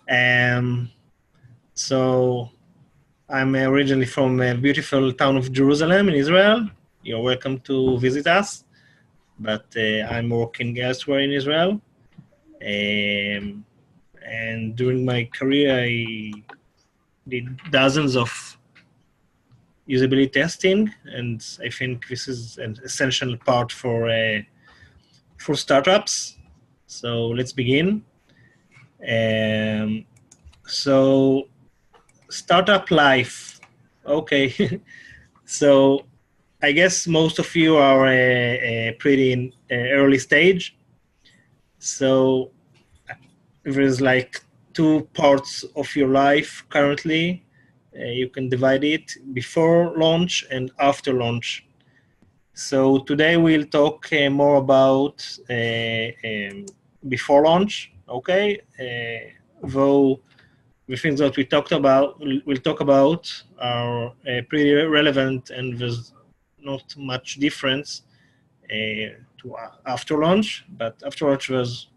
Um, so I'm originally from a beautiful town of Jerusalem in Israel. You're welcome to visit us, but I'm working elsewhere in Israel. And during my career, I did dozens of usability testing, and I think this is an essential part for startups. So let's begin. So startup life. Okay. So I guess most of you are pretty in early stage. So there's like two parts of your life currently. You can divide it before launch and after launch. So today we'll talk more about before launch, okay? Though the things that we'll talk about are pretty relevant, and there's not much difference to after launch, but after launch there's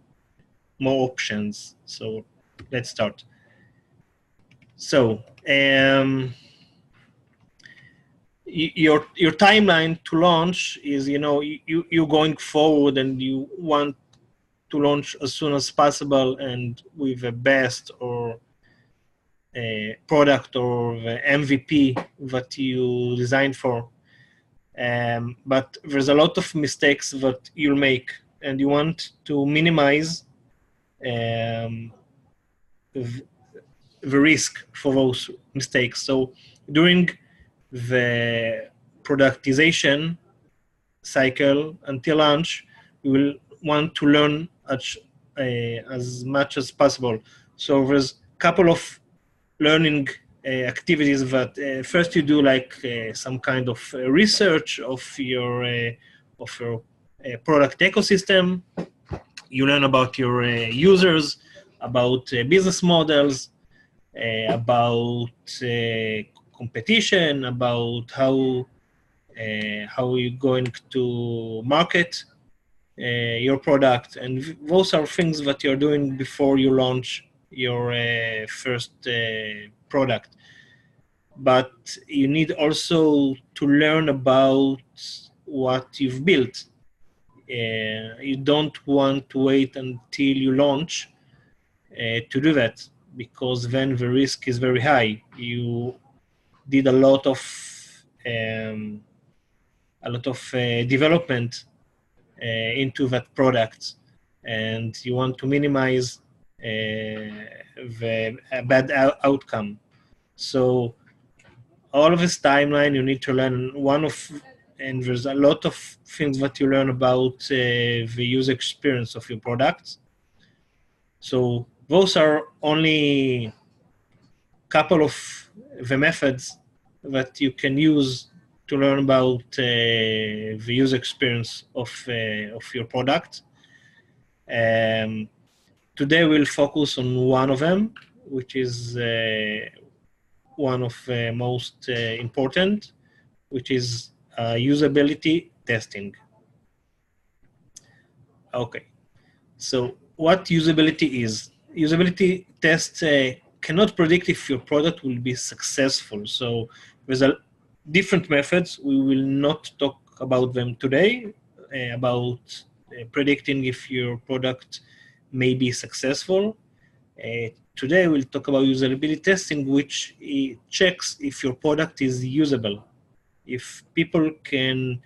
more options. So let's start. So your timeline to launch is, you're going forward and you want to launch as soon as possible and with the best or product or the MVP that you designed for. But there's a lot of mistakes that you'll make, and you want to minimize the risk for those mistakes. So during the productization cycle until launch, we will want to learn as much as possible. So there's a couple of learning activities that first you do, like some kind of research of your product ecosystem. You learn about your users, about business models, about competition, about how you're going to market your product, and those are things that you're doing before you launch your first product. But you need also to learn about what you've built. You don't want to wait until you launch to do that, because then the risk is very high. You did a lot of development into that product, and you want to minimize the bad outcome. So all of this timeline, you need to learn and there's a lot of things that you learn about the user experience of your product. So those are only a couple of the methods that you can use to learn about the user experience of your product. Today we'll focus on one of them, which is one of the most important, which is usability testing. Okay, so what usability is? Usability tests cannot predict if your product will be successful. So there's different methods. We will not talk about them today, about predicting if your product may be successful. Today we'll talk about usability testing, which checks if your product is usable, if people can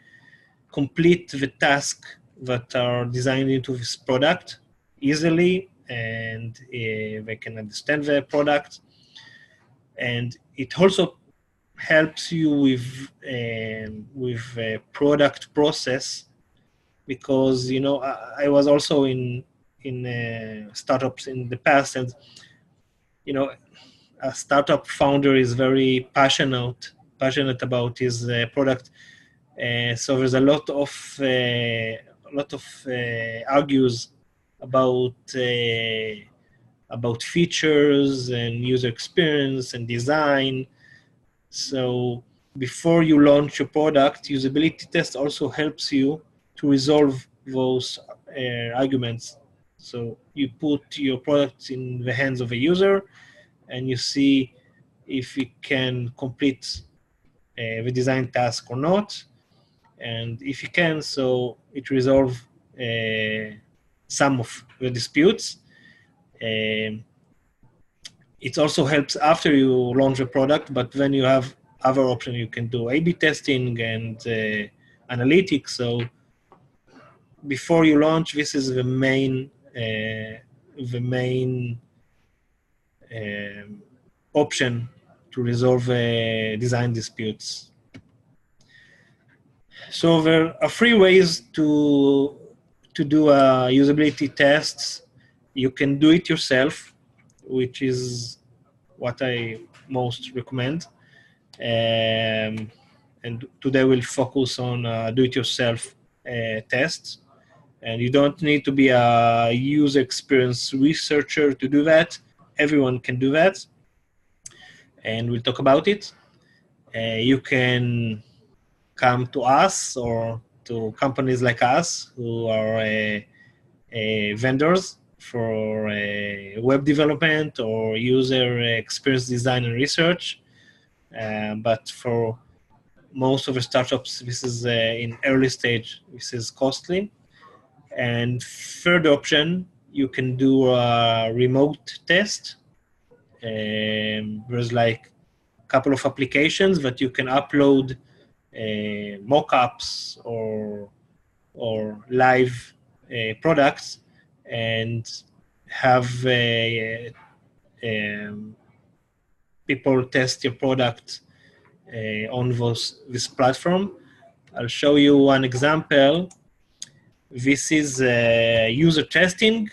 complete the task that are designed into this product easily, and they can understand the product. And it also helps you with product process, because I was also in startups in the past, and a startup founder is very passionate about his product. So there's a lot of argues about features and user experience and design. So before you launch your product, usability test also helps you to resolve those arguments. So you put your product in the hands of a user, and you see if it can complete the design task or not. And if you can, so it resolve some of the disputes. It also helps after you launch a product, but then you have other options. You can do A/B testing and analytics. So before you launch, this is the main option to resolve design disputes. So there are three ways to do usability tests. You can do it yourself, which is what I most recommend. And today we'll focus on do-it-yourself tests. And you don't need to be a user experience researcher to do that. Everyone can do that. And we'll talk about it. You can come to us or to companies like us who are vendors for web development or user experience design and research. But for most of the startups, this is in early stage, this is costly. And third option, you can do a remote test. There's like a couple of applications that you can upload mock-ups or live products and have people test your product on this platform. I'll show you one example. This is user testing.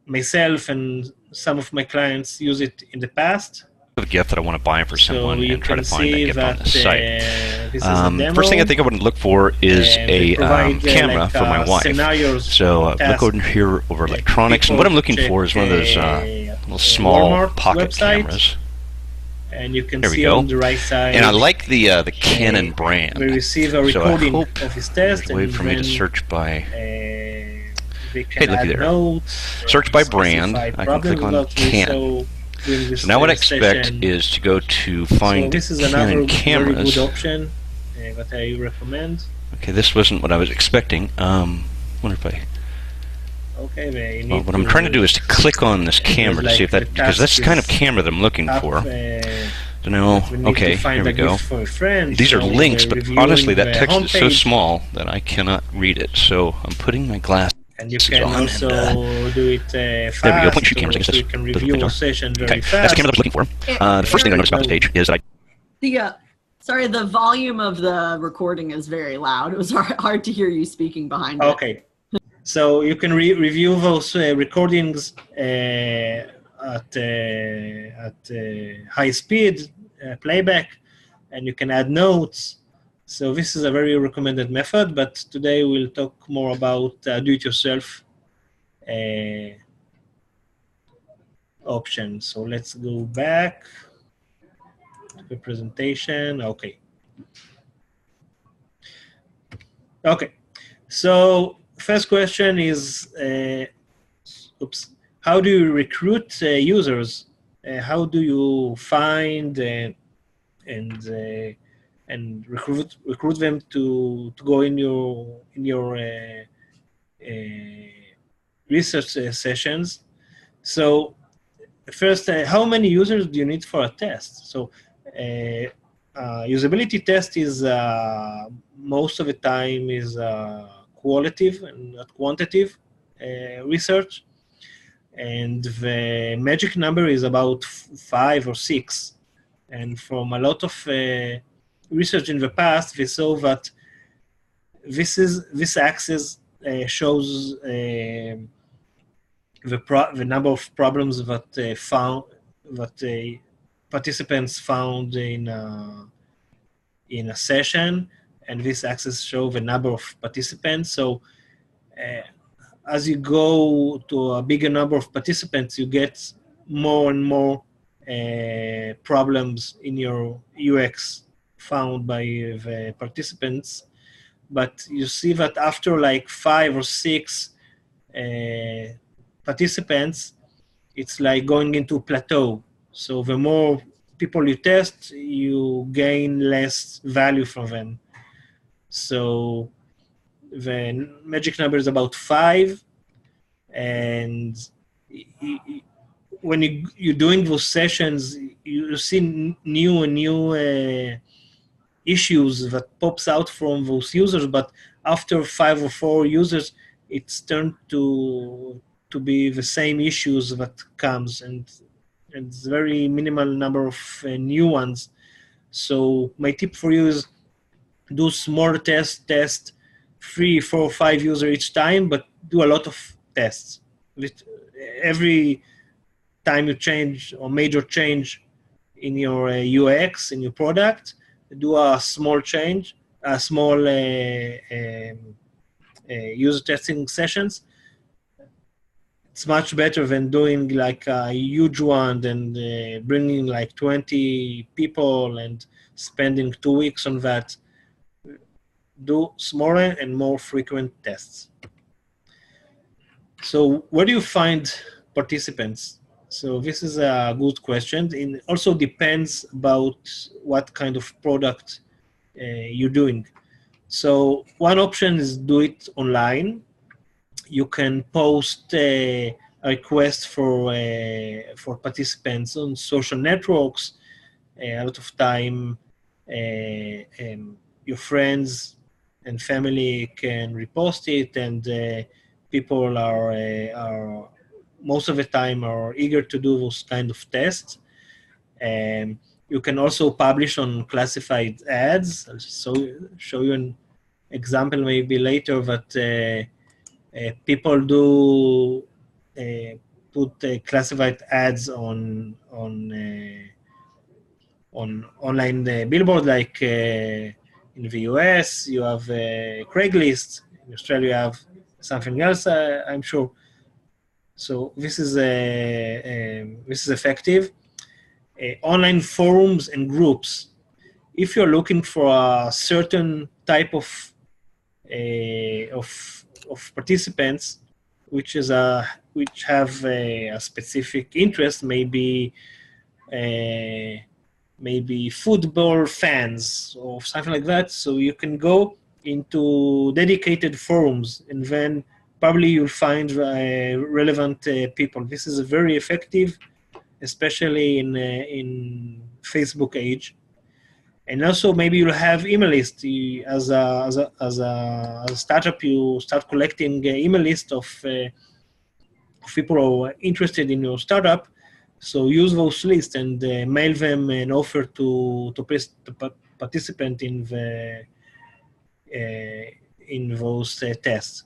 Myself and some of my clients use it in the past. A gift that I want to buy for someone and try to find that gift on this site. This first thing I think I would look for is a camera for my wife. So look over here over electronics, and what I'm looking for is one of those little small pocket cameras. And you can there we see go. On the right side. And I like the Canon brand. We receive a recording so I hope of his test. there's a way for me to search by. Hey, looky there. Notes, search by brand. I can click on Canon. So now what I expect is to go to find this is Canon cameras. Very good option that I recommend. Okay, this wasn't what I was expecting. Wonder if I. Okay, well, what I'm trying to do is to click on this camera to see if that, because that's the kind of camera that I'm looking for. So now, okay, here we go. These are links, but honestly, that text is so small that I cannot read it. So I'm putting my glasses. And you can also do it fast. There we go. Point shoot cameras. So you can review a session very fast. That's the camera I was looking for. The first thing I noticed about this page is that Sorry, the volume of the recording is very loud. It was hard to hear you speaking behind it. Okay. So you can review those recordings at high speed playback, and you can add notes. So this is a very recommended method, but today we'll talk more about do-it-yourself option. So let's go back to the presentation. Okay. Okay. So first question is, how do you recruit users? How do you find and recruit them to go in your research sessions? So first, how many users do you need for a test? So usability test is most of the time is qualitative and not quantitative research, and the magic number is about 5 or 6. And from a lot of research in the past, we saw that this axis shows the number of problems that participants found in a session, and this axis shows the number of participants. So as you go to a bigger number of participants, you get more and more problems in your UX found by the participants. But you see that after like 5 or 6, participants, it's like going into plateau. So the more people you test, you gain less value from them. So the magic number is about 5, and when you're doing those sessions, you see new issues that pops out from those users, but after 5 or 4 users, it's turned to be the same issues that comes, and it's very minimal number of new ones. So my tip for you is do small test 3, 4, 5 users each time, but do a lot of tests. With every time you change or major change in your UX, in your product, do a small change, a small user testing sessions. It's much better than doing like a huge one and bringing like 20 people and spending 2 weeks on that. Do smaller and more frequent tests. So where do you find participants? So this is a good question. It also depends about what kind of product you're doing. So one option is do it online. You can post a request for participants on social networks. A lot of time, your friends and family can repost it, and people are most of the time are eager to do those kind of tests. You can also publish on classified ads. I'll show you an example maybe later that people do put classified ads on online billboard, like in the US you have Craigslist. In Australia you have something else, I'm sure. So this is effective. Online forums and groups. If you're looking for a certain type of participants, which have a specific interest, maybe football fans or something like that. So you can go into dedicated forums, and then probably you'll find relevant people. This is very effective, especially in Facebook age. And also maybe you'll have email list. As a startup, you start collecting email list of people who are interested in your startup. So use those lists and mail them an offer to participant in those tests.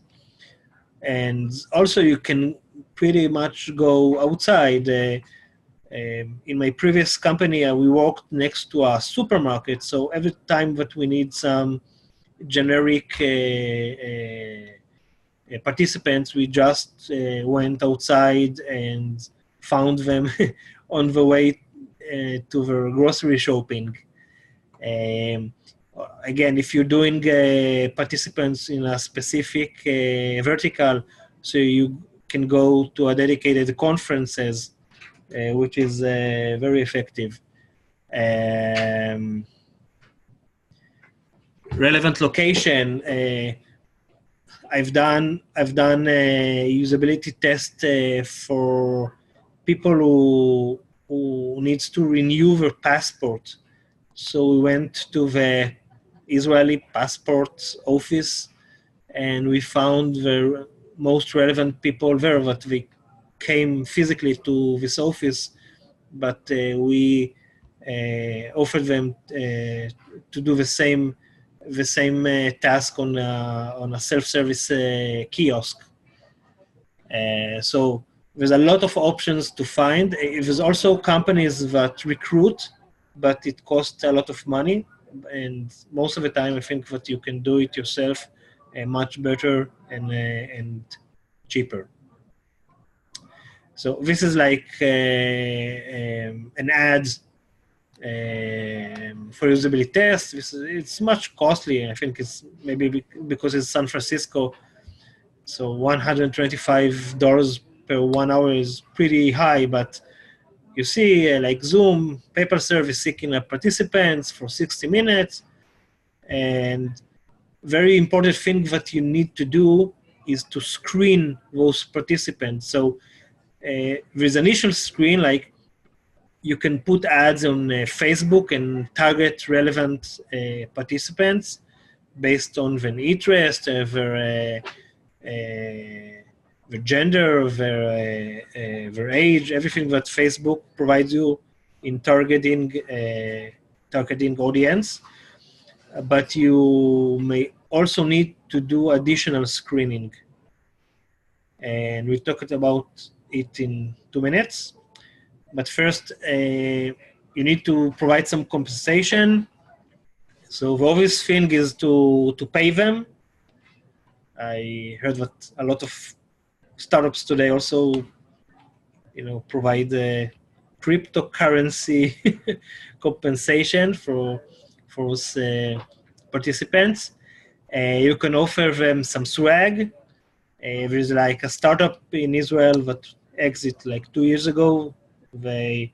And also you can pretty much go outside. In my previous company, we worked next to a supermarket. So every time that we need some generic participants, we just went outside and found them on the way to the grocery shopping. Again, if you're doing participants in a specific vertical, so you can go to a dedicated conferences, which is very effective. Relevant location. I've done usability test for people who needs to renew their passport. So we went to the Israeli passport office, and we found the most relevant people there that they came physically to this office, but we offered them to do the same task on a self-service kiosk. So there's a lot of options to find. There's also companies that recruit, but it costs a lot of money. And most of the time, I think that you can do it yourself much better and cheaper. So this is like an ad for usability tests. It's much costly. I think it's maybe because it's San Francisco. So $125 per 1 hour is pretty high, but you see like Zoom, paper service seeking participants for 60 minutes. And very important thing that you need to do is to screen those participants. So there's an initial screen, like you can put ads on Facebook and target relevant participants based on their interest, their gender, their age, everything that Facebook provides you in targeting audience. But you may also need to do additional screening. And we talked about it in 2 minutes. But first, you need to provide some compensation. So the obvious thing is to pay them. I heard that a lot of startups today also, provide cryptocurrency compensation for those participants. You can offer them some swag. There's like a startup in Israel that exited like 2 years ago. Their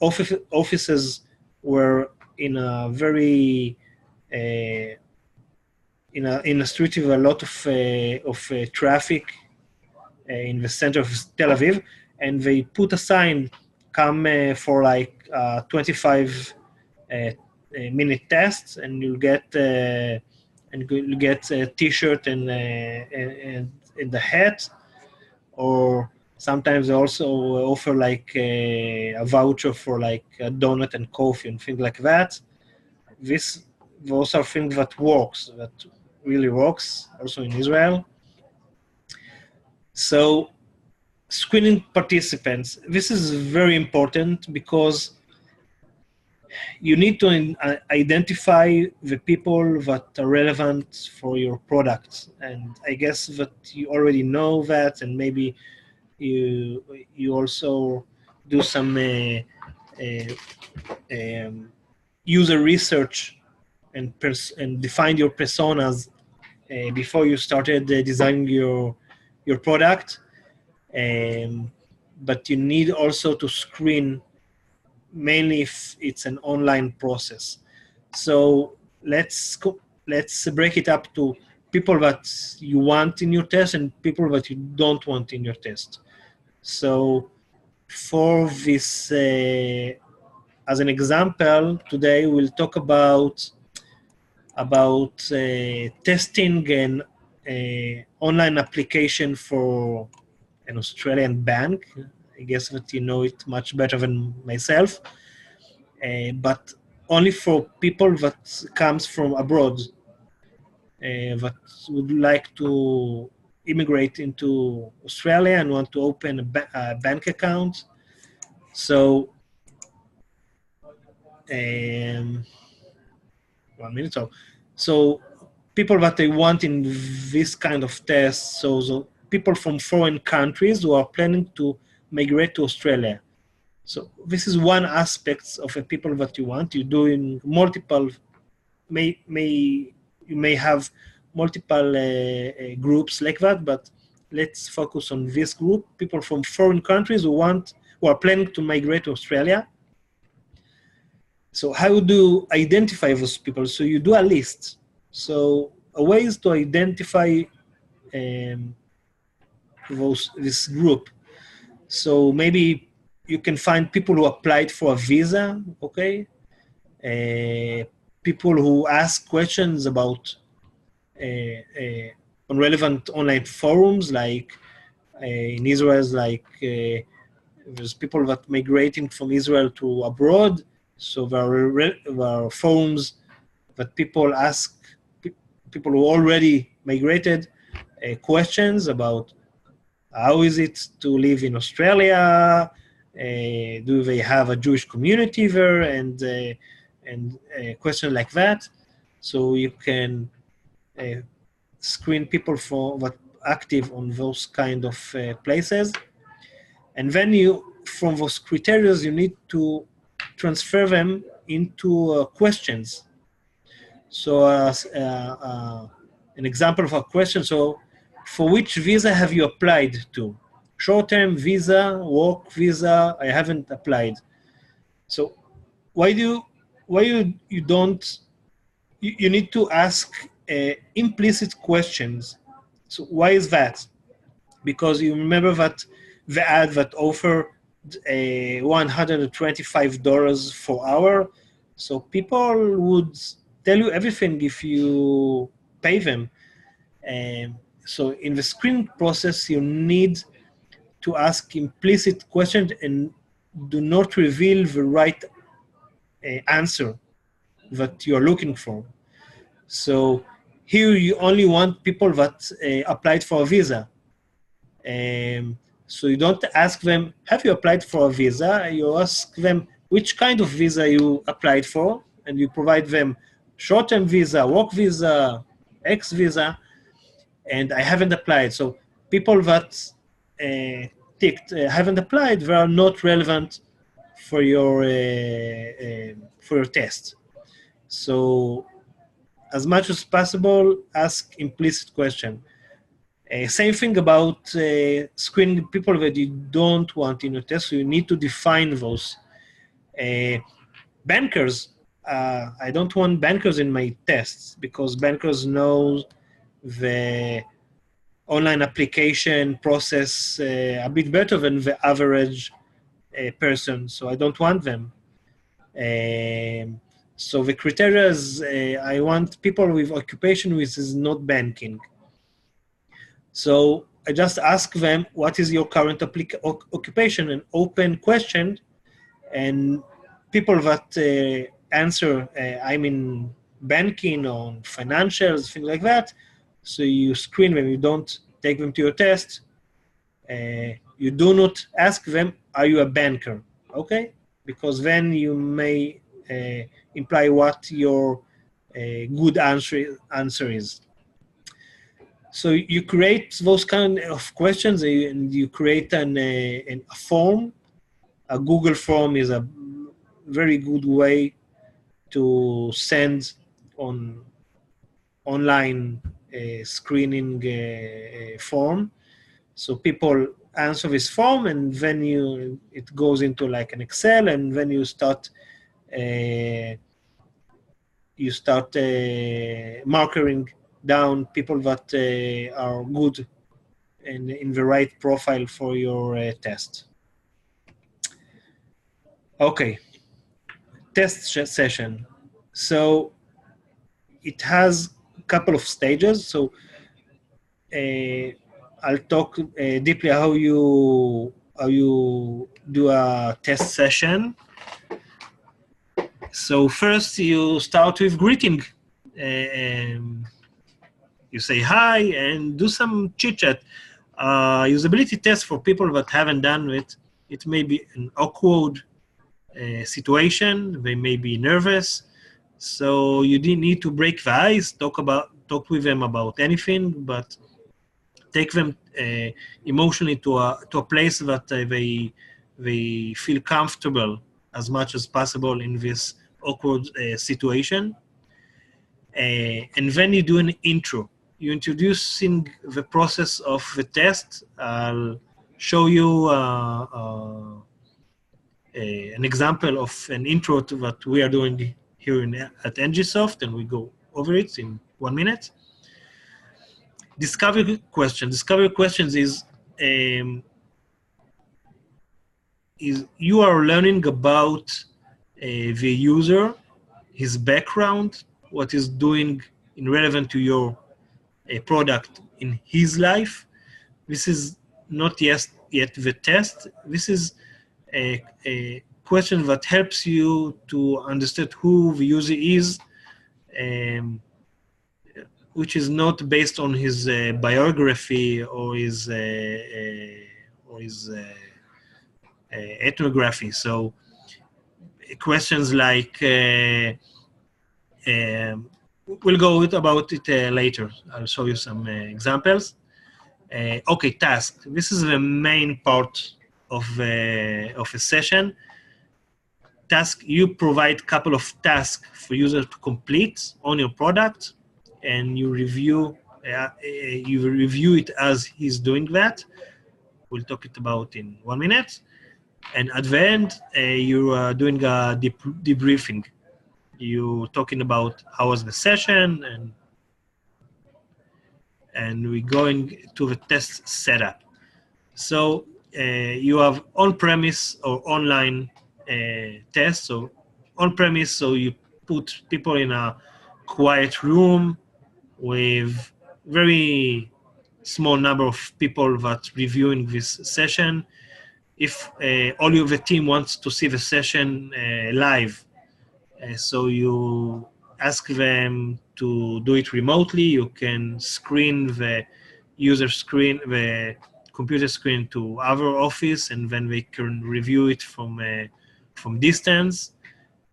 offices were in a very in a street with a lot of traffic in the center of Tel Aviv, and they put a sign, come for like 25 minute tests, and you'll get a T-shirt and the hat, or sometimes they also offer like a voucher for like a donut and coffee and things like that. Those are things that really works also in Israel. So screening participants, this is very important because you need to identify the people that are relevant for your product. And I guess that you already know that, and maybe you also do some user research and define your personas before you started designing your product. But you need also to screen, mainly if it's an online process. So let's break it up to people that you want in your test and people that you don't want in your test. So for this, as an example, today we'll talk about testing an online application for an Australian bank. I guess that you know it much better than myself, but only for people that comes from abroad, that would like to immigrate into Australia and want to open a bank account. So 1 minute. So people that they want in this kind of test, so people from foreign countries who are planning to migrate to Australia. So this is one aspect of a people that you want. You're doing multiple, you may have multiple groups like that, but let's focus on this group, people from foreign countries who are planning to migrate to Australia. So how do you identify those people? So you do a list. So a way is to identify this group. So maybe you can find people who applied for a visa, okay? People who ask questions about on relevant online forums, like in Israel, like there's people that migrating from Israel to abroad. So there are forums that people ask, people who already migrated, questions about how is it to live in Australia, do they have a Jewish community there, and questions like that. So you can screen people for what active on those kind of places. And then from those criteria, you need to transfer them into questions. So an example of a question, so for which visa have you applied to? Short-term visa, work visa, I haven't applied. So why you don't, you need to ask implicit questions. So why is that? Because you remember that the ad that offer $125 for hour, so people would tell you everything if you pay them. So in the screening process, you need to ask implicit questions and do not reveal the right answer that you are looking for. So here you only want people that applied for a visa. So you don't ask them, have you applied for a visa? You ask them which kind of visa you applied for, and you provide them short-term visa, work visa, X visa, and I haven't applied. So people that ticked haven't applied, they are not relevant for your test. So as much as possible, ask implicit question. Same thing about screening people that you don't want in your test, so you need to define those. Bankers, I don't want bankers in my tests because bankers know the online application process a bit better than the average person, so I don't want them. So the criteria is I want people with occupation which is not banking. So I just ask them, what is your current occupation? An open question, and people that answer, I'm in banking or financials, things like that. So you screen them, you don't take them to your test. You do not ask them, are you a banker? Okay? Because then you may imply what your good answer is. So you create those kind of questions and you create a form. A Google form is a very good way to send on online screening form. So people answer this form, and then it goes into like an Excel, and then you start marking down people that are good and in the right profile for your test. Okay, test session. So it has a couple of stages. So I'll talk deeply how you do a test session. So first you start with greeting. You say hi and do some chit chat. Usability test for people that haven't done it. It may be an awkward situation. They may be nervous. So you didn't need to break the ice. Talk with them about anything, but take them emotionally to a place that they feel comfortable as much as possible in this awkward situation. And then you do an intro. You're introducing the process of the test. I'll show you an example of an intro to what we are doing here at NGSoft, and we go over it in 1 minute. Discovery questions. Discovery questions is you are learning about the user, his background, what he's doing in relevant to your product in his life. This is not yet the test. This is a question that helps you to understand who the user is, which is not based on his biography or his ethnography. So questions like we'll go about it later. I'll show you some examples. Okay, task. This is the main part of a session. Task, you provide a couple of tasks for users to complete on your product, and you review you review it as he's doing that. We'll talk it about in 1 minute. And at the end, you are doing a debriefing. You talking about how was the session, and we're going to the test setup. So you have on-premise or online tests. So on-premise, so you put people in a quiet room with very small number of people that reviewing this session. If all of the team wants to see the session live, so you ask them to do it remotely. You can screen the user screen, the computer screen to our office, and then they can review it from distance.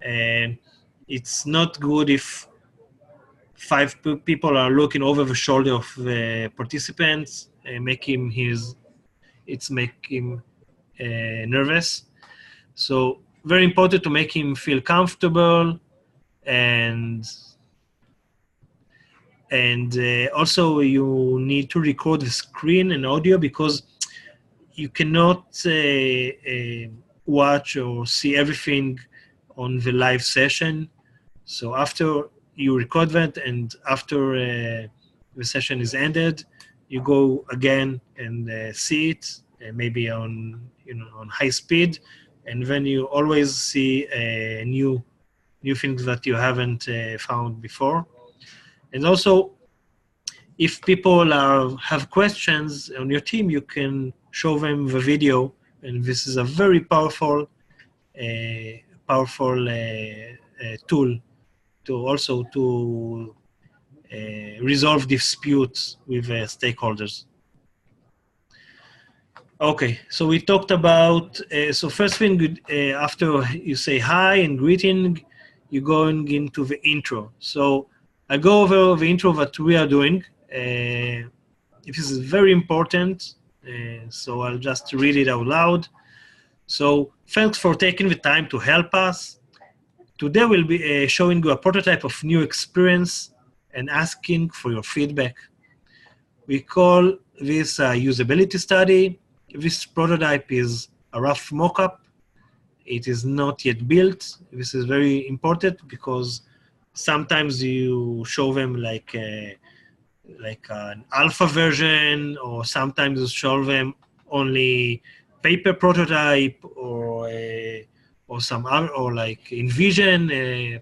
And it's not good if 5 people are looking over the shoulder of the participants, make him nervous. So very important to make him feel comfortable, and also you need to record the screen and audio, because you cannot watch or see everything on the live session. So after you record that, and after the session is ended, you go again and see it, maybe on high speed, and then you always see new things that you haven't found before. And also, if people have questions on your team, you can show them the video, and this is a very powerful tool to resolve disputes with stakeholders. Okay, so we talked about, so first thing, after you say hi and greeting, you're going into the intro. So I go over the intro that we are doing. This is very important, so I'll just read it out loud. So thanks for taking the time to help us. Today we'll be showing you a prototype of new experience and asking for your feedback. We call this a usability study. This prototype is a rough mock-up. It is not yet built. This is very important because sometimes you show them like an alpha version, or sometimes you show them only paper prototype, or some other, or like InVision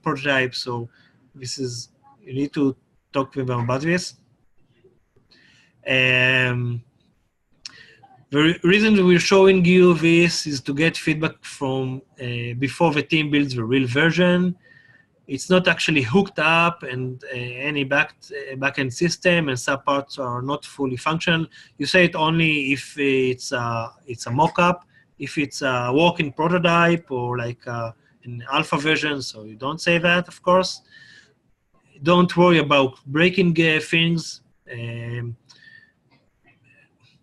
prototype. So this is, you need to talk with them about this. The reason we're showing you this is to get feedback from before the team builds the real version. It's not actually hooked up, and any backend system and sub parts are not fully functional. You say it only if it's a mock-up, if it's a working prototype or like an alpha version. So you don't say that, of course. Don't worry about breaking things.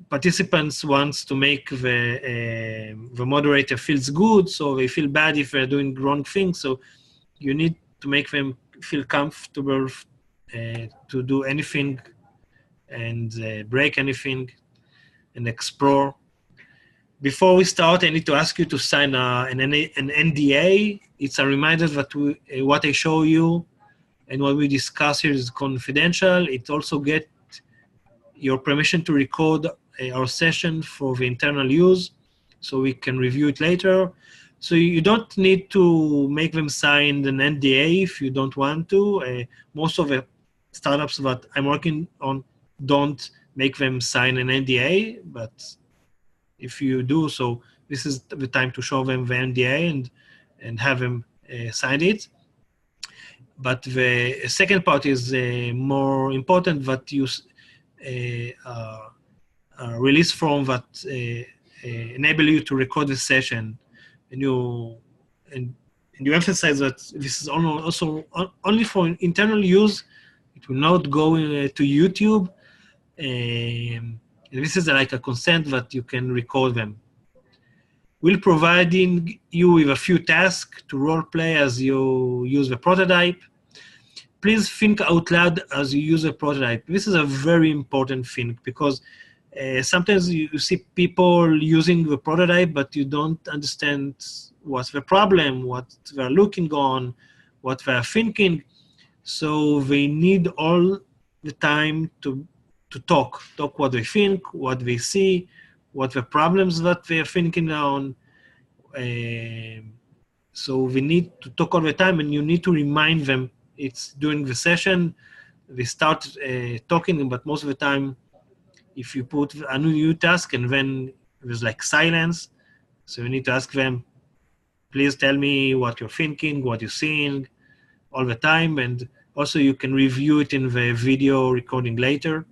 Participants wants to make the moderator feels good, so they feel bad if they're doing wrong things. So you need to make them feel comfortable to do anything and break anything and explore. Before we start, I need to ask you to sign an NDA. It's a reminder that what I show you and what we discuss here is confidential. It also gets your permission to record our session for the internal use, so we can review it later. So you don't need to make them sign an NDA if you don't want to. Most of the startups that I'm working on don't make them sign an NDA, but if you do, so this is the time to show them the NDA and have them sign it. But the second part is more important, that you release form that enable you to record the session, and you emphasize that this is also only for internal use. It will not go to YouTube. This is like a consent that you can record them. We'll providing you with a few tasks to role play as you use the prototype. please think out loud as you use a prototype. This is a very important thing because sometimes you see people using the prototype, but you don't understand what's the problem, what they're looking on, what they're thinking. So they need all the time to talk what they think, what they see, what the problems that they're thinking on. So we need to talk all the time, and you need to remind them. It's during the session, they start talking, but most of the time, if you put a new task and then there's like silence, so you need to ask them, please tell me what you're thinking, what you're seeing all the time, and also you can review it in the video recording later.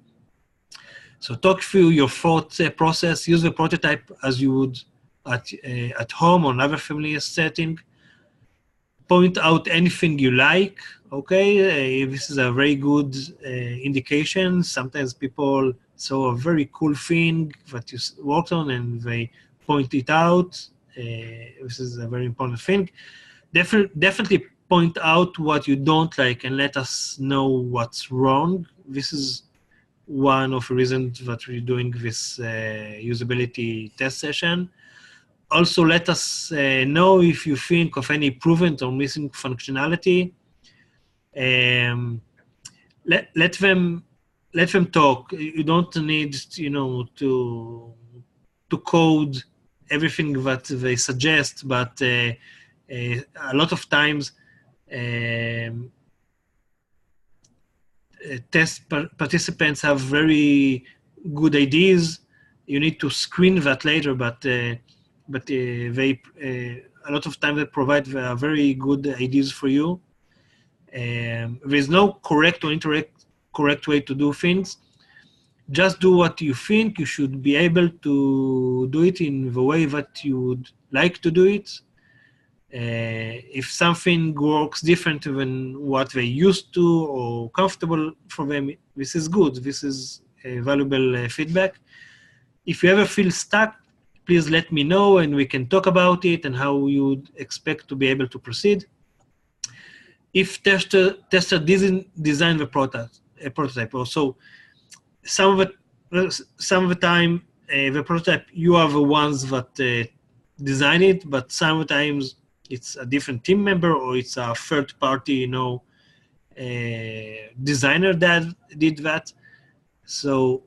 So talk through your thought process, use the prototype as you would at home or another familiar setting. Point out anything you like, okay? This is a very good indication. Sometimes people saw a very cool thing that you worked on and they point it out. This is a very important thing. Definitely point out what you don't like and let us know what's wrong. This is one of the reasons that we're doing this usability test session. Also, let us know if you think of any improvement or missing functionality. Let them talk. You don't need, to code everything that they suggest, but a lot of times test participants have very good ideas. You need to screen that later, but they a lot of time they provide very good ideas for you. There's no correct or incorrect way to do things. Just do what you think. You should be able to do it in the way that you would like to do it. If something works different than what they used to or comfortable for them, this is good. This is valuable feedback. If you ever feel stuck, please let me know and we can talk about it and how you would expect to be able to proceed. If tester design the prototype, also some of the time the prototype you are the ones that design it, but sometimes it's a different team member or it's a third party, designer that did that. So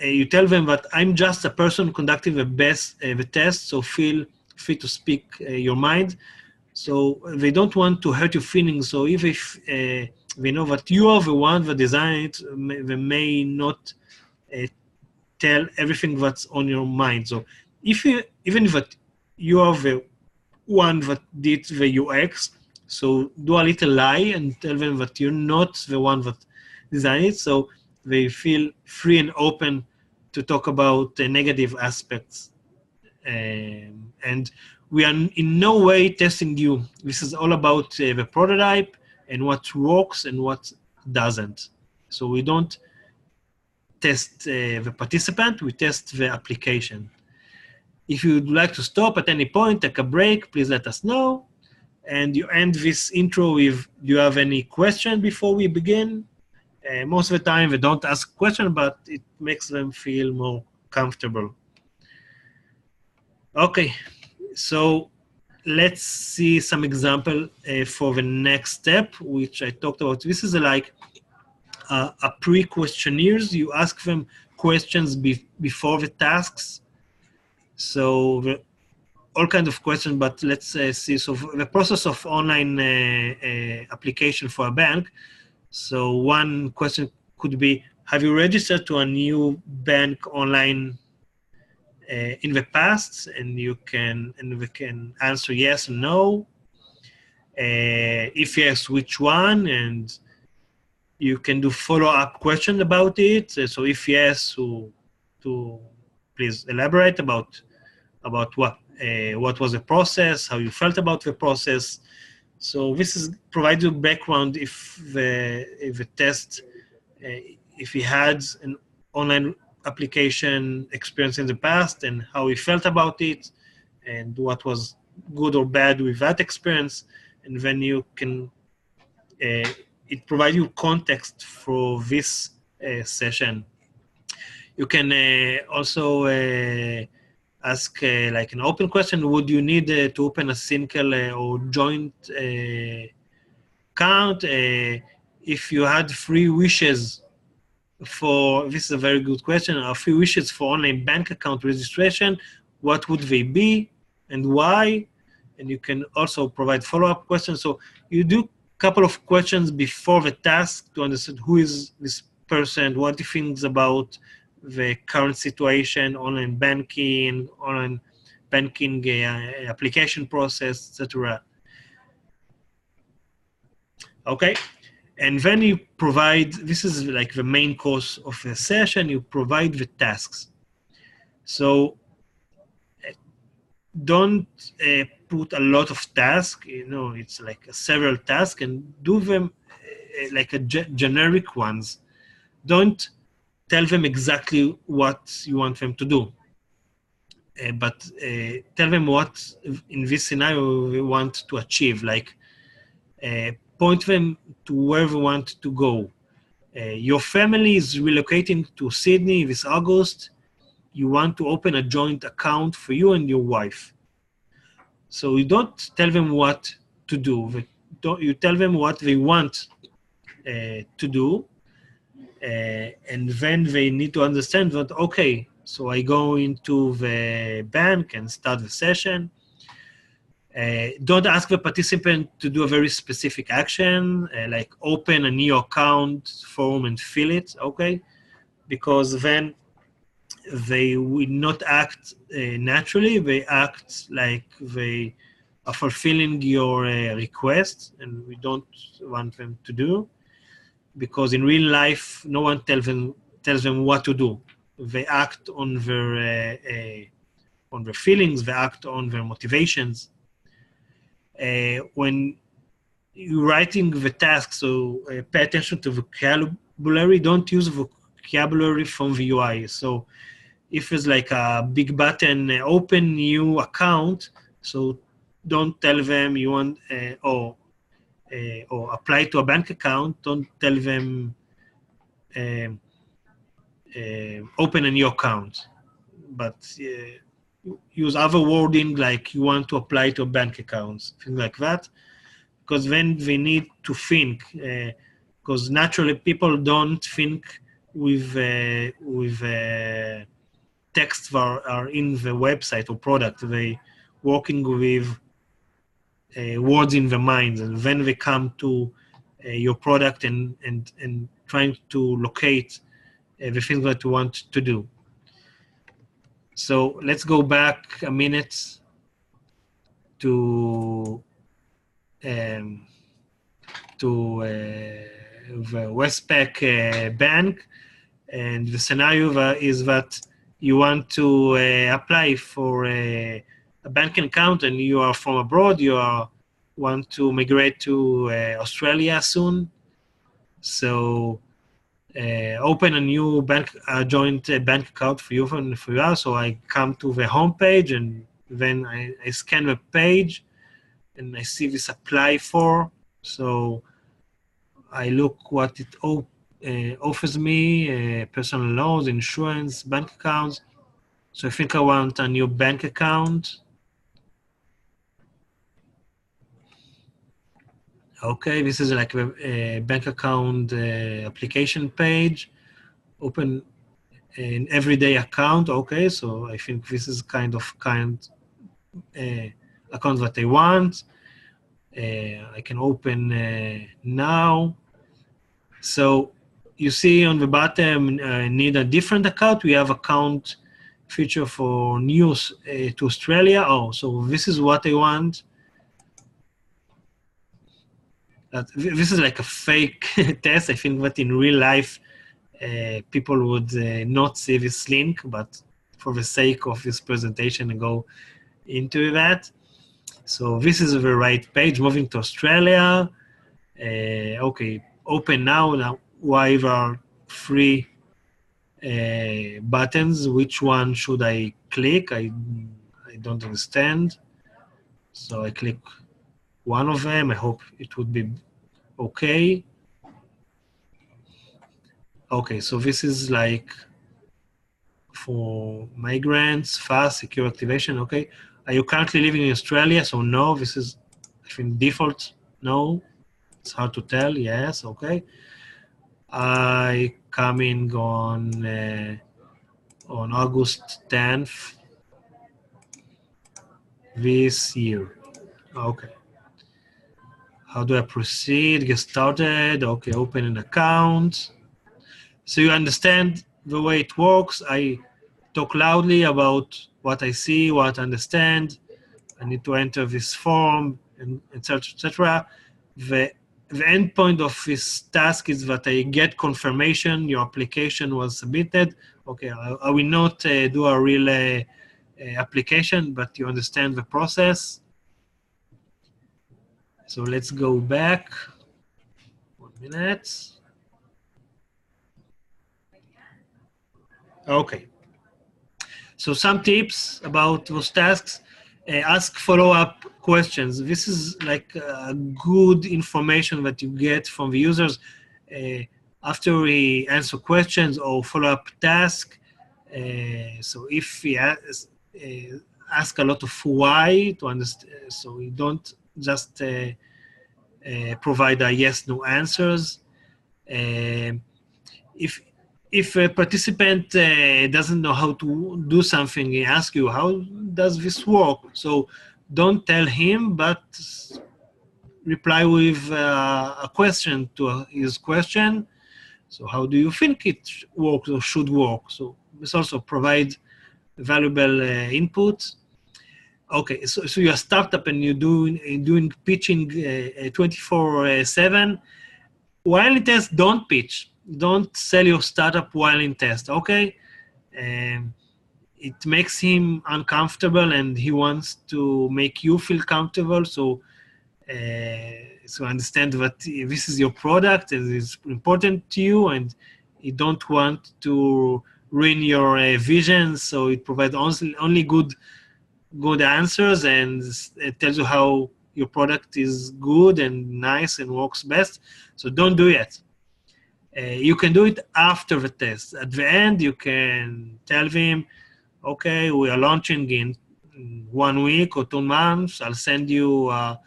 you tell them that I'm just a person conducting the test, so feel free to speak your mind. So they don't want to hurt your feelings. So if they know that you are the one that designed it, they may not tell everything that's on your mind. So even if you are the one that did the UX, so do a little lie and tell them that you're not the one that designed it, so they feel free and open to talk about the negative aspects. And we are in no way testing you. This is all about the prototype and what works and what doesn't. So we don't test the participant, we test the application. If you'd like to stop at any point, take a break, please let us know. And you end this intro with, do you have any question before we begin? Most of the time they don't ask questions, but it makes them feel more comfortable. Okay, so let's see some example for the next step, which I talked about. This is like a pre-questionnaires. You ask them questions before the tasks. So all kinds of questions, but let's see. So the process of online application for a bank. So one question could be, have you registered to a new bank online in the past? And we can answer yes and no. If yes, which one? And you can do follow-up question about it. So if yes, to please elaborate about what was the process, how you felt about the process. So this provides you background if the test, if he had an online application experience in the past and how he felt about it and what was good or bad with that experience. And then you can it provides you context for this session. You can also ask like an open question. Would you need to open a single or joint account? If you had 3 wishes for, this is a very good question, 3 wishes for online bank account registration, what would they be and why? And you can also provide follow-up questions. So you do a couple of questions before the task to understand who is this person, what he thinks about the current situation, online banking application process, etc. Okay, and then you provide, this is like the main course of the session, you provide the tasks. So don't put a lot of tasks, it's like several tasks, and do them like a generic ones. Don't tell them exactly what you want them to do, but tell them what in this scenario we want to achieve, like point them to where we want to go. Your family is relocating to Sydney this August. You want to open a joint account for you and your wife. So you don't tell them what to do. You tell them what they want to do, and then they need to understand that, okay, so I go into the bank and start the session. Don't ask the participant to do a very specific action, like open a new account form and fill it, okay? Because then they will not act naturally. They act like they are fulfilling your request, and we don't want them to do, because in real life, no one tells them what to do. They act on their feelings. They act on their motivations. When you're writing the task, so pay attention to vocabulary. Don't use vocabulary from the UI. So if it's like a big button, open new account, so don't tell them you want, or apply to a bank account, don't tell them open a new account. But use other wording like you want to apply to a bank account, things like that, because then they need to think, because naturally people don't think with texts that are in the website or product. They working with words in their minds, and then they come to your product and trying to locate the things that you want to do. So let's go back a minute to the Westpac bank, and the scenario is that you want to apply for a banking account, and you are from abroad. You want to migrate to Australia soon. So open a new joint bank account for you and for us. So I come to the home page, and then I scan the page, and I see this apply for. So I look what it offers me, personal loans, insurance, bank accounts. So I think I want a new bank account. Okay, this is like a bank account application page. Open an everyday account. Okay, so I think this is kind of account that I want. I can open now. So you see on the bottom, need a different account. We have account feature for news to Australia. Oh, so this is what I want. This is like a fake test. I think that in real life, people would not see this link, but for the sake of this presentation, I go into that. So this is the right page, moving to Australia. Okay, open now. Now, why there are 3 buttons? Which one should I click? I don't understand. So I click one of them. I hope it would be Okay. Okay, so this is like for migrants, fast, secure activation. Okay. Are you currently living in Australia? So no, this is, I think, default. No, it's hard to tell. Yes, okay. I coming on August 10th this year. Okay. How do I proceed? Get started. Okay, open an account. So you understand the way it works. I talk loudly about what I see, what I understand. I need to enter this form, and etc. etc. The endpoint of this task is that I get confirmation your application was submitted. Okay, I will not do a real application, but you understand the process. So let's go back. 1 minute. Okay. So some tips about those tasks. Ask follow-up questions. This is like good information that you get from the users after we answer questions or follow-up task. So if we ask a lot of why to understand, so we don't just provide a yes/no answers. If a participant doesn't know how to do something, he asks you, how does this work? So don't tell him, but reply with a question to his question. So how do you think it works or should work? So this also provides valuable input. Okay, so you're a startup and you're doing pitching 24/7. While in test, don't pitch. Don't sell your startup while in test, okay? It makes him uncomfortable and he wants to make you feel comfortable. So understand that this is your product and it's important to you and you don't want to ruin your vision. So it provides only good answers and it tells you how your product is good and nice and works best. So don't do it. You can do it after the test. At the end, you can tell them, okay, we are launching in 1 week or 2 months. I'll send you a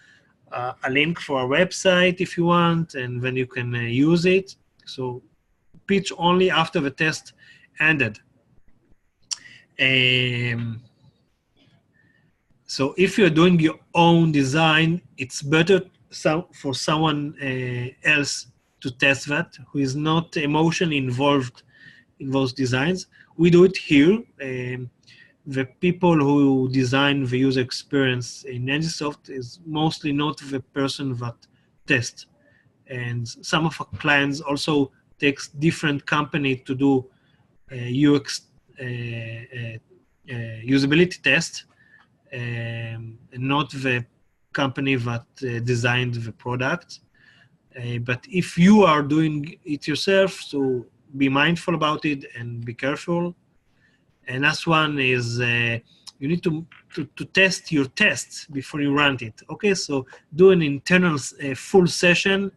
link for our website if you want, and then you can use it. So pitch only after the test ended. So if you're doing your own design, it's better for someone else to test that, who is not emotionally involved in those designs. We do it here. The people who design the user experience in NGSoft is mostly not the person that tests. And some of our clients also takes different company to do UX usability test, and not the company that designed the product. But if you are doing it yourself, so be mindful about it and be careful. And last one is you need to test your tests before you run it. Okay, so do an internal full session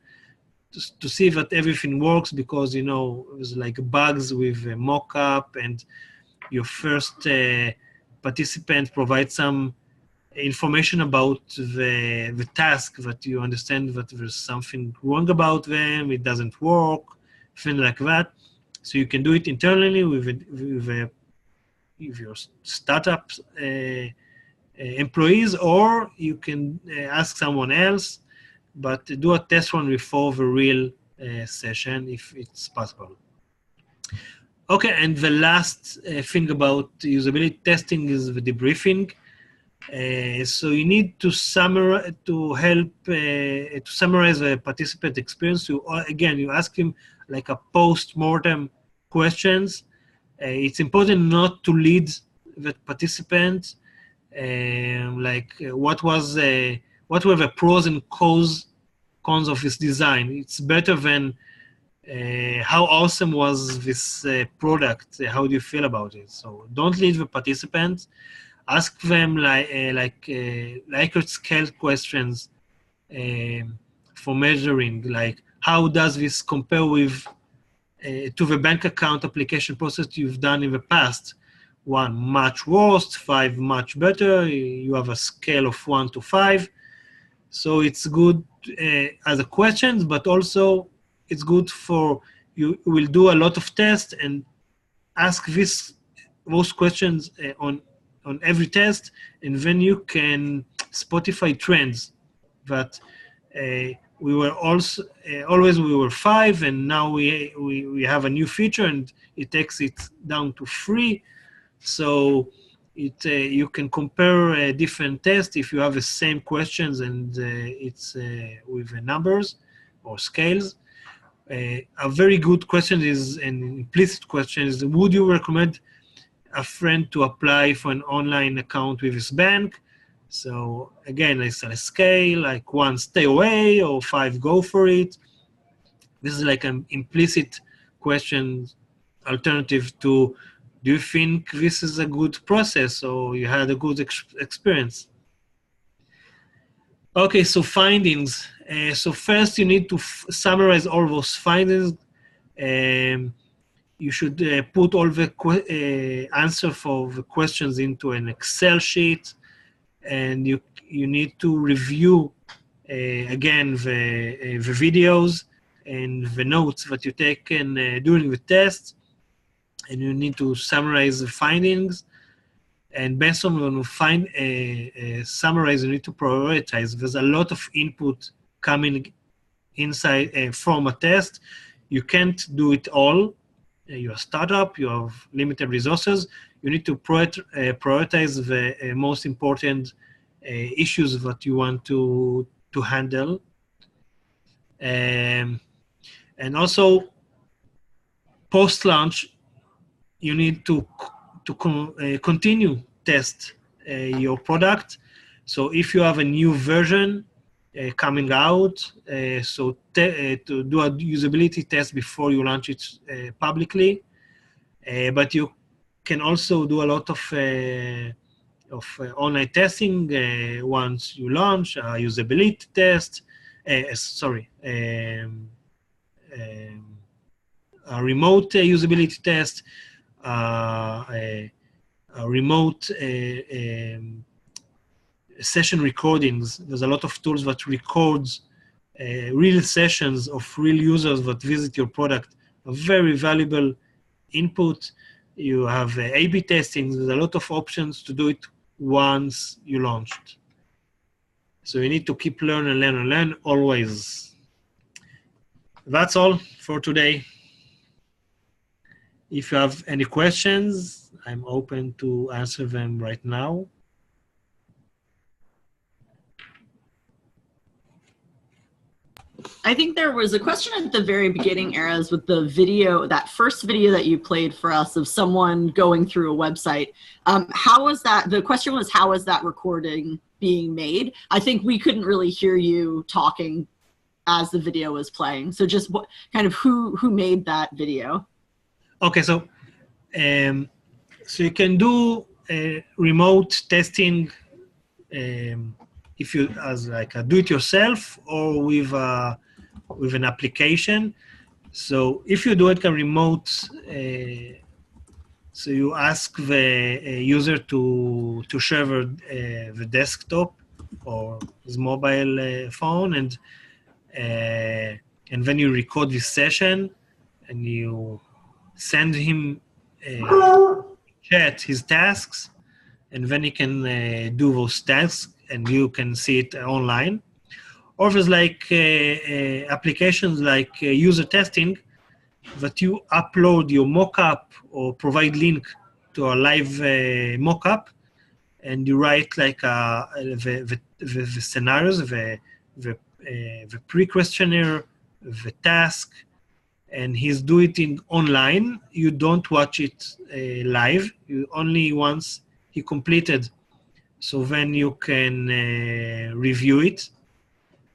to see that everything works, because there's like bugs with mock-up, and your first participant provides some information about the task that you understand that there's something wrong about them, it doesn't work, things like that. So you can do it internally with your startup employees, or you can ask someone else, but do a test run before the real session if it's possible. Okay, and the last thing about usability testing is the debriefing. So you need to summarize the participant experience. You ask him like a post-mortem questions. It's important not to lead the participant. What were the pros and cons of this design? It's better than how awesome was this product? How do you feel about it? So don't lead the participants. Ask them Likert scale questions for measuring, like how does this compare with to the bank account application process you've done in the past. 1 much worse, 5 much better. You have a scale of 1 to 5. So it's good as a question, but also it's good for you will do a lot of tests and ask those questions on every test, and then you can Spotify trends that we were also always we were 5, and now we have a new feature and it takes it down to 3. So you can compare different tests if you have the same questions and it's with numbers or scales. A very good question is an implicit question is: would you recommend a friend to apply for an online account with his bank? So again, it's a scale, like 1 stay away or 5 go for it. This is like an implicit question alternative to: do you think this is a good process or you had a good experience? Okay, so findings. So first you need to summarize all those findings. You should put all the answer for the questions into an Excel sheet, and you need to review again the videos and the notes that you taken during the test, and you need to summarize the findings. And based on when you find summarize, you need to prioritize. There's a lot of input coming inside from a test. You can't do it all. You're a startup, you have limited resources. You need to prioritize the most important issues that you want to handle. And also, post-launch, you need to continue test your product. So if you have a new version coming out, so to do a usability test before you launch it publicly. But you can also do a lot of online testing once you launch a usability test. A remote usability test, a remote session recordings. There's a lot of tools that records real sessions of real users that visit your product. A very valuable input. You have A/B testing. There's a lot of options to do it once you launched. So you need to keep learn always. That's all for today. If you have any questions, I'm open to answer them right now. I think there was a question at the very beginning, Erez, with the video, that first video that you played for us of someone going through a website. How was that? The question was, how was that recording being made? I think we couldn't really hear you talking as the video was playing. So just what kind of who made that video? Okay, so you can do remote testing if you as like a do-it-yourself or with an application. So if you do it a remote, so you ask the user to share the desktop or his mobile phone, and then you record this session and you send him chat his tasks, and then he can do those tasks and you can see it online. Or there's like applications like user testing that you upload your mockup or provide link to a live mockup, and you write like the scenarios, the pre-questionnaire, the task, and he's doing it online. You don't watch it live. You only once he completed. So then you can review it.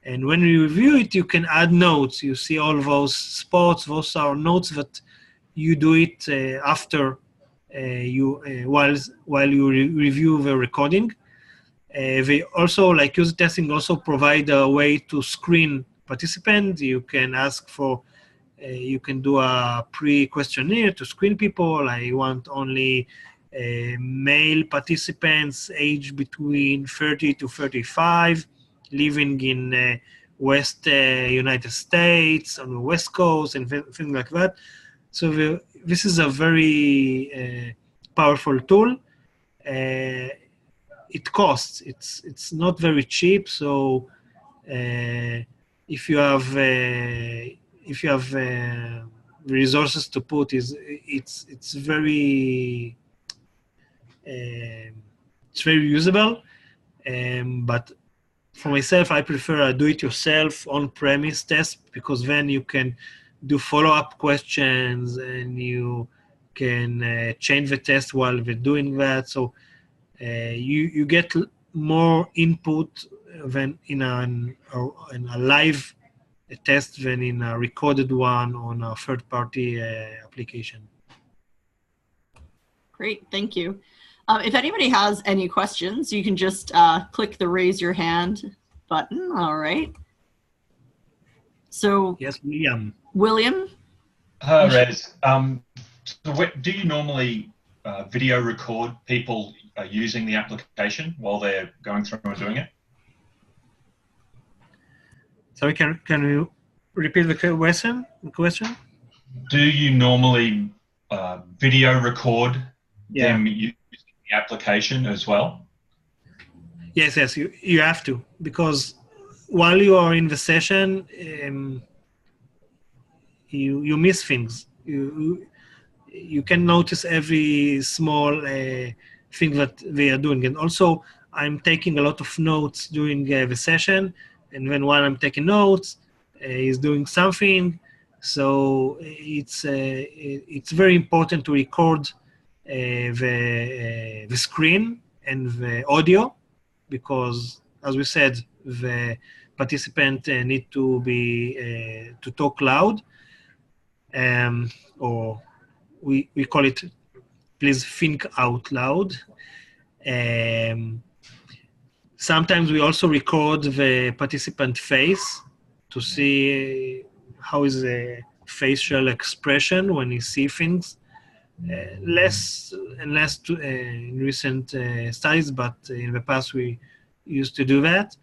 And when you review it, you can add notes. You see all those spots. Those are notes that you do it after while you review the recording. They also, like user testing, also provide a way to screen participant. You can ask for, you can do a pre-questionnaire to screen people. I want only male participants aged between 30 to 35, living in West United States, on the West Coast, and things like that. So this is a very powerful tool. It costs. It's not very cheap. So if you have resources to put, it's very usable. But for myself, I prefer a do-it-yourself on-premise test, because then you can do follow-up questions and you can change the test while we're doing that. So you get more input than in a live test than in a recorded one on a third-party application. Great, thank you. If anybody has any questions, you can just click the raise your hand button. All right. So yes, William. William? Hi, Erez. So do you normally video record people using the application while they're going through and doing it? Sorry, can you repeat the question? Do you normally video record them using the application as well? Yes, you have to, because while you are in the session, you miss things. You can notice every small thing that they are doing. And also, I'm taking a lot of notes during the session, and then while I'm taking notes, he's doing something. So it's very important to record the screen and the audio, because, as we said, the participant need to be to talk loud, or we call it, please think out loud. Sometimes we also record the participant face to see how is the facial expression when you see things. Less and less in recent studies, but in the past we used to do that.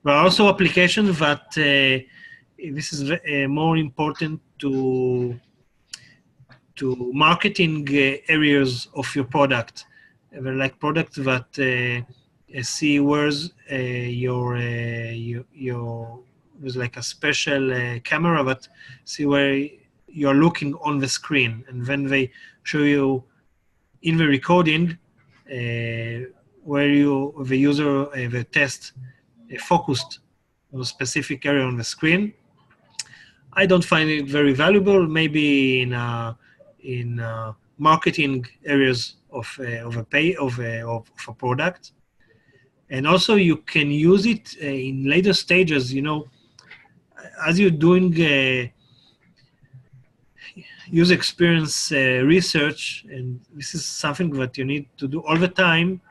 There are also applications that this is more important to marketing areas of your product. They're like products that see where's your there's like a special camera that see where you're looking on the screen, and then they show you in the recording where the user the test focused on a specific area on the screen. I don't find it very valuable. Maybe in marketing areas of a product, and also you can use it in later stages. You know, as you're doing user experience research, and this is something that you need to do all the time,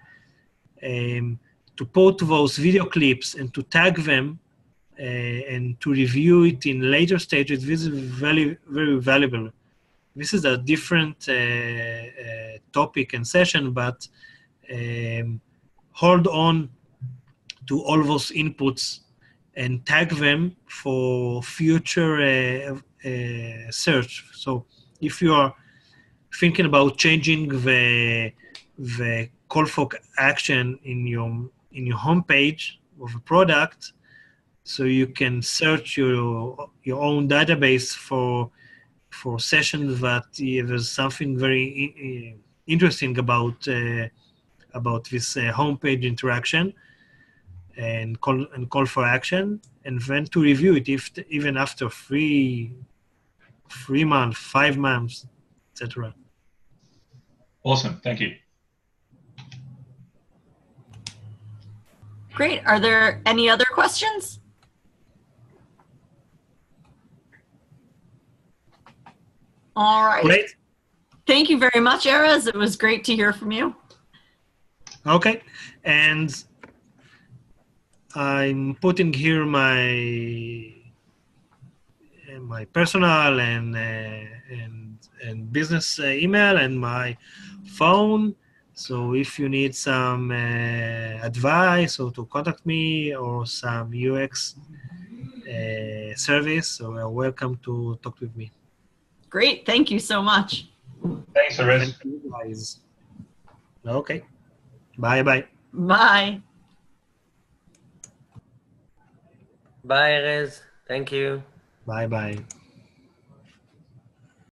to put those video clips and to tag them and to review it in later stages. This is very, very valuable. This is a different topic and session, but hold on to all those inputs and tag them for future search. So if you are thinking about changing the call for action in your homepage of a product, so you can search your own database for sessions that there's something very interesting about this homepage interaction and call for action, and then to review it even after 3 months, 5 months, etc. Awesome, thank you. Great. Are there any other questions? All right. Great. Thank you very much, Erez. It was great to hear from you. Okay, and I'm putting here my my personal and business email and my phone. So if you need some advice or to contact me or some UX service, so you're welcome to talk with me. Great. Thank you so much. Thanks, Erez. Thank you, guys. Okay. Bye-bye. Bye. Bye, Erez. Thank you. Bye-bye.